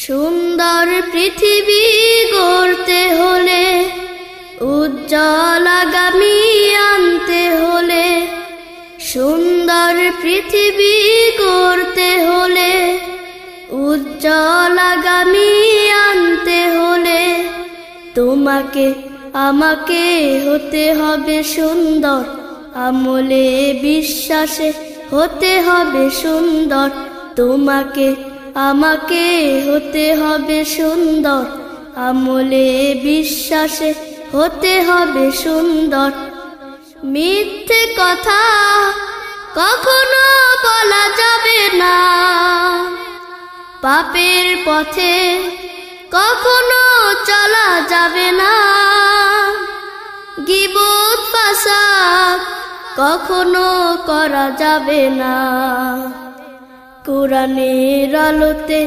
সুন্দর পৃথিবী গড়তে হলে, উজ্জ্বল আগামী আনতে হলে, সুন্দর পৃথিবী গড়তে হলে, উজ্জ্বল আগামী আনতে হলে, তোমাকে আমাকে হতে হবে সুন্দর, আমলে বিশ্বাসে হতে হবে সুন্দর। তোমাকে আমাকে হতে হবে সুন্দর, আমলে বিশ্বাসে হতে হবে সুন্দর। মিথ্যে কথা কখনো বলা যাবে না, পাপের পথে কখনো চলা যাবে না, গীবত ফাসাদ কখনো করা যাবে না। কোরআনের আলোতে